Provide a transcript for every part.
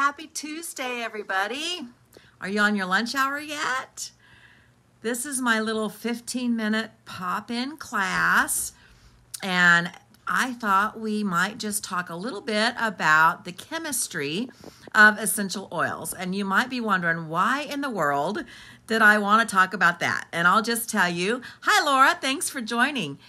Happy Tuesday, everybody. Are you on your lunch hour yet? This is my little 15-minute pop-in class, and I thought we might just talk a little bit about the chemistry of essential oils. And you might be wondering, why in the world did I want to talk about that? And I'll just tell you, hi Laura, thanks for joining.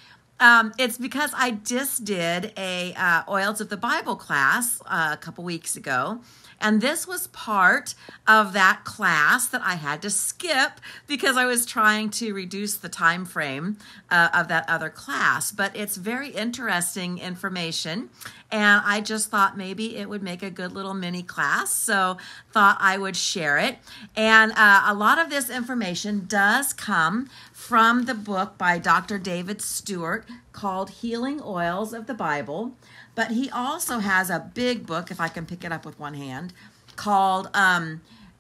It's because I just did a Oils of the Bible class a couple weeks ago, and this was part of that class that I had to skip because I was trying to reduce the time frame of that other class. But it's very interesting information, and I just thought maybe it would make a good little mini class, so thought I would share it. And a lot of this information does come from the book by Dr. David Stewart called Healing Oils of the Bible. But he also has a big book, if I can pick it up with one hand, called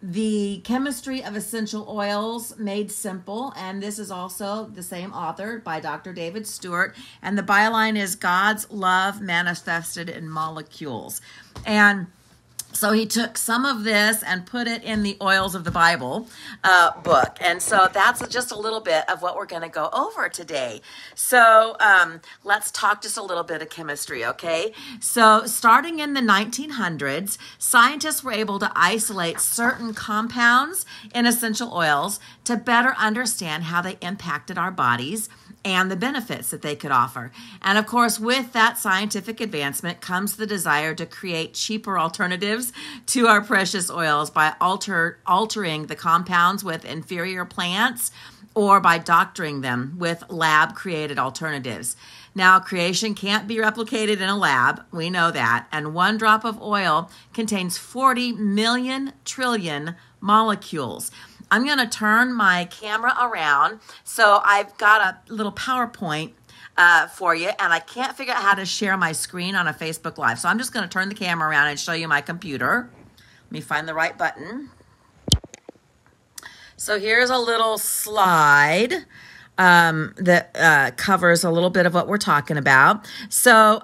The Chemistry of Essential Oils Made Simple. And this is also the same author by Dr. David Stewart. And the byline is God's Love Manifested in Molecules. And so he took some of this and put it in the Oils of the Bible book. And so that's just a little bit of what we're going to go over today. So let's talk just a little bit of chemistry, okay? So starting in the 1900s, scientists were able to isolate certain compounds in essential oils to better understand how they impacted our bodies and the benefits that they could offer. And of course, with that scientific advancement comes the desire to create cheaper alternatives to our precious oils by altering the compounds with inferior plants or by doctoring them with lab-created alternatives. Now, creation can't be replicated in a lab, we know that, and one drop of oil contains 40 million trillion molecules. I'm going to turn my camera around. So I've got a little PowerPoint for you, and I can't figure out how to share my screen on a Facebook Live. So I'm just going to turn the camera around and show you my computer. Let me find the right button. So here's a little slide that covers a little bit of what we're talking about. So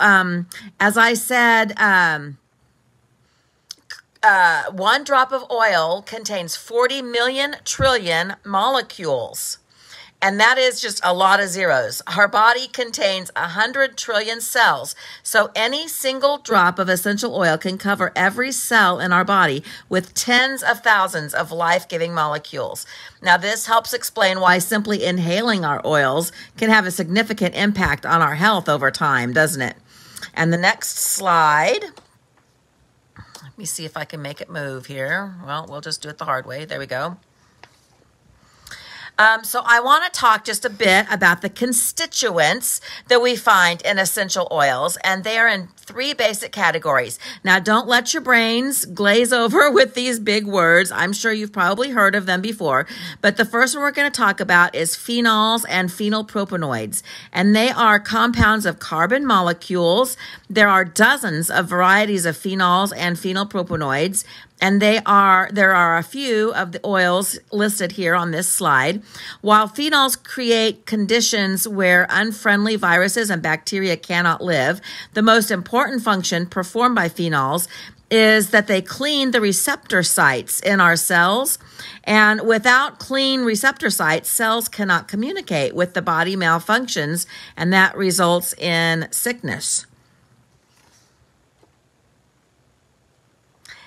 as I said, one drop of oil contains 40 million trillion molecules. And that is just a lot of zeros. Our body contains 100 trillion cells. So any single drop of essential oil can cover every cell in our body with tens of thousands of life-giving molecules. Now, this helps explain why simply inhaling our oils can have a significant impact on our health over time, doesn't it? And the next slide. Let me see if I can make it move here. Well, we'll just do it the hard way. There we go. So I want to talk just a bit about the constituents that we find in essential oils, and they are in three basic categories. Now, don't let your brains glaze over with these big words. I'm sure you've probably heard of them before, but the first one we're going to talk about is phenols and phenylpropanoids, and they are compounds of carbon molecules. There are dozens of varieties of phenols and phenylpropanoids, and there are a few of the oils listed here on this slide. While phenols create conditions where unfriendly viruses and bacteria cannot live, the most important function performed by phenols is that they clean the receptor sites in our cells. And without clean receptor sites, cells cannot communicate with the body malfunctions, and that results in sickness.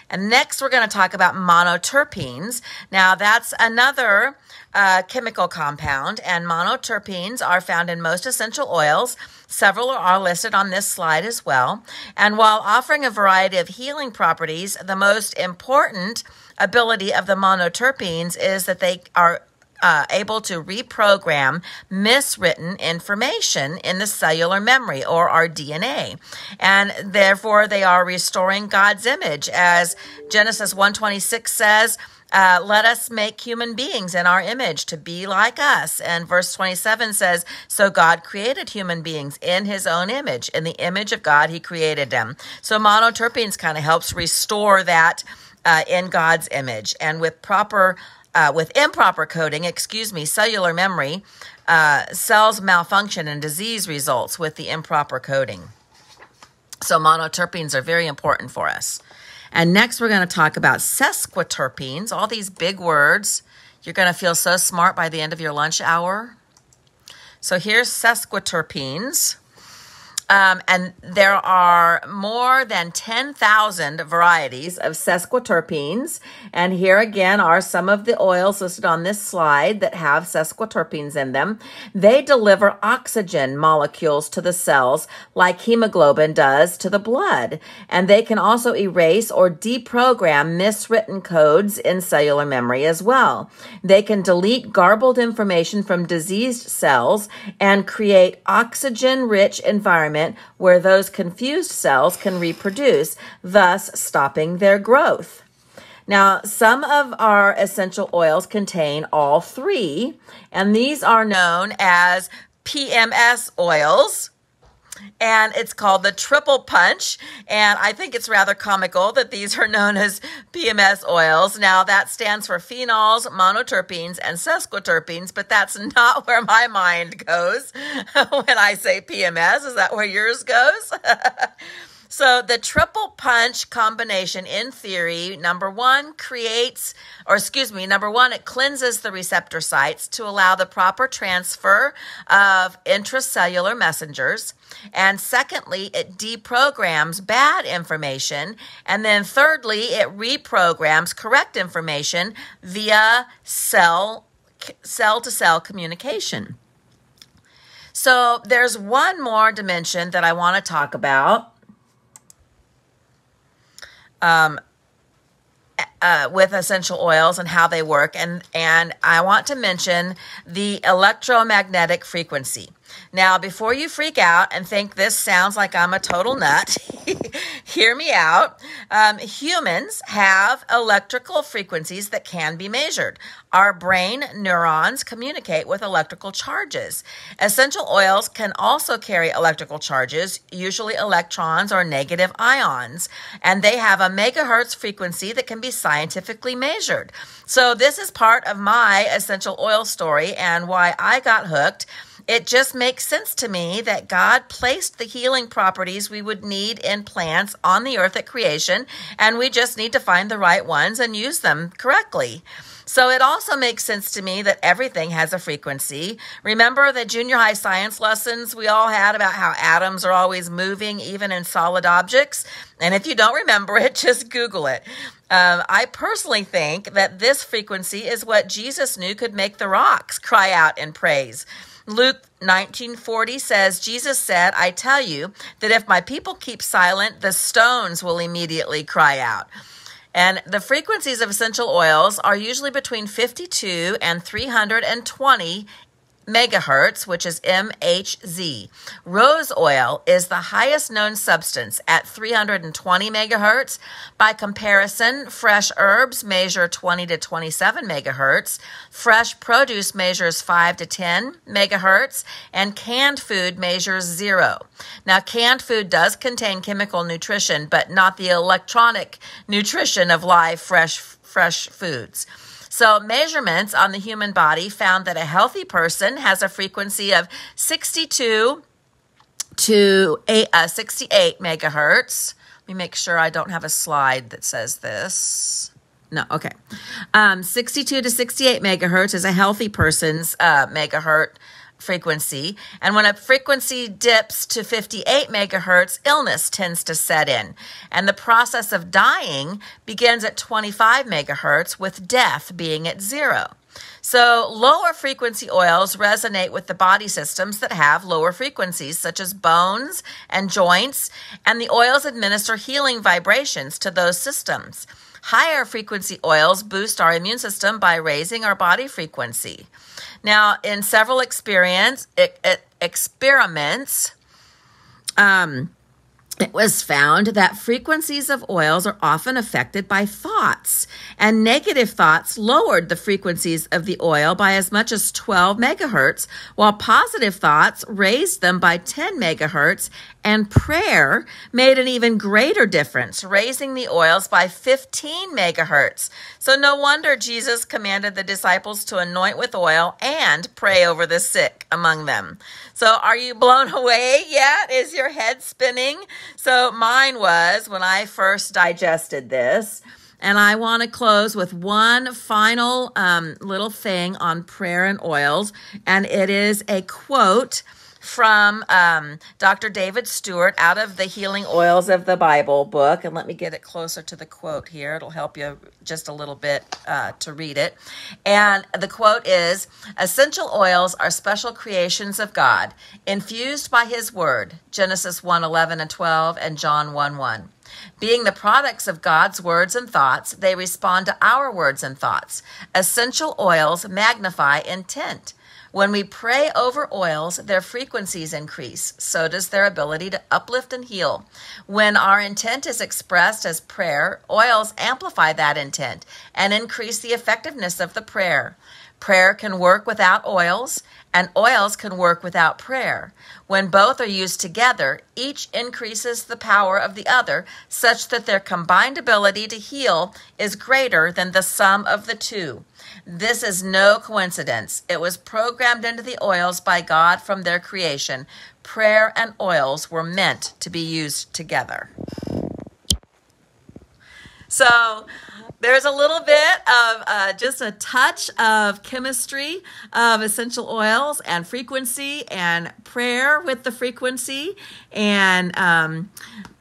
And next, we're going to talk about monoterpenes. Now, that's another chemical compound, and monoterpenes are found in most essential oils. Several are listed on this slide as well. And while offering a variety of healing properties, the most important ability of the monoterpenes is that they are able to reprogram miswritten information in the cellular memory, or our DNA. And therefore, they are restoring God's image. As Genesis 1:26 says, let us make human beings in our image to be like us. And verse 27 says, so God created human beings in his own image. In the image of God, he created them. So monoterpenes kind of helps restore that in God's image. And with improper coding, cellular memory, cells malfunction and disease results with the improper coding. So monoterpenes are very important for us. And next we're going to talk about sesquiterpenes, all these big words. You're going to feel so smart by the end of your lunch hour. So here's sesquiterpenes. And there are more than 10,000 varieties of sesquiterpenes. And here again are some of the oils listed on this slide that have sesquiterpenes in them. They deliver oxygen molecules to the cells like hemoglobin does to the blood. And they can also erase or deprogram miswritten codes in cellular memory as well. They can delete garbled information from diseased cells and create oxygen-rich environment where those confused cells can reproduce, thus stopping their growth. Now, some of our essential oils contain all three, and these are known as PMS oils. And it's called the triple punch. And I think it's rather comical that these are known as PMS oils. Now, that stands for phenols, monoterpenes, and sesquiterpenes, but that's not where my mind goes when I say PMS. Is that where yours goes? So the triple punch combination, in theory, number one, it cleanses the receptor sites to allow the proper transfer of intracellular messengers. And secondly, it deprograms bad information. And then thirdly, it reprograms correct information via cell-to-cell communication. So there's one more dimension that I want to talk about. With essential oils and how they work. And I want to mention the electromagnetic frequency. Now, before you freak out and think this sounds like I'm a total nut, hear me out. Humans have electrical frequencies that can be measured. Our brain neurons communicate with electrical charges. Essential oils can also carry electrical charges, usually electrons or negative ions, and they have a megahertz frequency that can be scientifically measured. So this is part of my essential oil story and why I got hooked. It just makes sense to me that God placed the healing properties we would need in plants on the earth at creation, and we just need to find the right ones and use them correctly. So it also makes sense to me that everything has a frequency. Remember the junior high science lessons we all had about how atoms are always moving, even in solid objects? And if you don't remember it, just Google it. I personally think that this frequency is what Jesus knew could make the rocks cry out in praise. Luke 19:40 says, Jesus said, I tell you that if my people keep silent, the stones will immediately cry out. And the frequencies of essential oils are usually between 52 and 320 megahertz, which is MHz. Rose oil is the highest known substance at 320 megahertz. By comparison, fresh herbs measure 20 to 27 megahertz. Fresh produce measures 5 to 10 megahertz, and canned food measures 0. Now, canned food does contain chemical nutrition, but not the electronic nutrition of live, fresh foods. So measurements on the human body found that a healthy person has a frequency of 62 to 68 megahertz. Let me make sure I don't have a slide that says this. No, okay. 62 to 68 megahertz is a healthy person's megahertz frequency. And when a frequency dips to 58 megahertz, illness tends to set in. And the process of dying begins at 25 megahertz, with death being at 0. So lower frequency oils resonate with the body systems that have lower frequencies, such as bones and joints, and the oils administer healing vibrations to those systems. Higher frequency oils boost our immune system by raising our body frequency. Now, in several experiments, it was found that frequencies of oils are often affected by thoughts, and negative thoughts lowered the frequencies of the oil by as much as 12 megahertz, while positive thoughts raised them by 10 megahertz, and prayer made an even greater difference, raising the oils by 15 megahertz. So no wonder Jesus commanded the disciples to anoint with oil and pray over the sick among them. So are you blown away yet? Is your head spinning? So mine was when I first digested this. And I want to close with one final little thing on prayer and oils. And it is a quote from Dr. David Stewart out of the Healing Oils of the Bible book. And let me get it closer to the quote here. It'll help you just a little bit to read it. And the quote is, "Essential oils are special creations of God, infused by his word." Genesis 1:11 and 12 and John 1:1. Being the products of God's words and thoughts, they respond to our words and thoughts. Essential oils magnify intent. When we pray over oils, their frequencies increase. So does their ability to uplift and heal. When our intent is expressed as prayer, oils amplify that intent and increase the effectiveness of the prayer. Prayer can work without oils, and oils can work without prayer. When both are used together, each increases the power of the other, such that their combined ability to heal is greater than the sum of the two. This is no coincidence. It was programmed into the oils by God from their creation. Prayer and oils were meant to be used together. So there's a little bit of just a touch of chemistry of essential oils and frequency and prayer with the frequency. And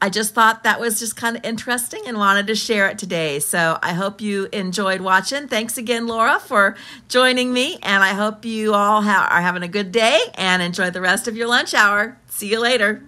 I just thought that was just kind of interesting and wanted to share it today. So I hope you enjoyed watching. Thanks again, Laura, for joining me. And I hope you all are having a good day and enjoy the rest of your lunch hour. See you later.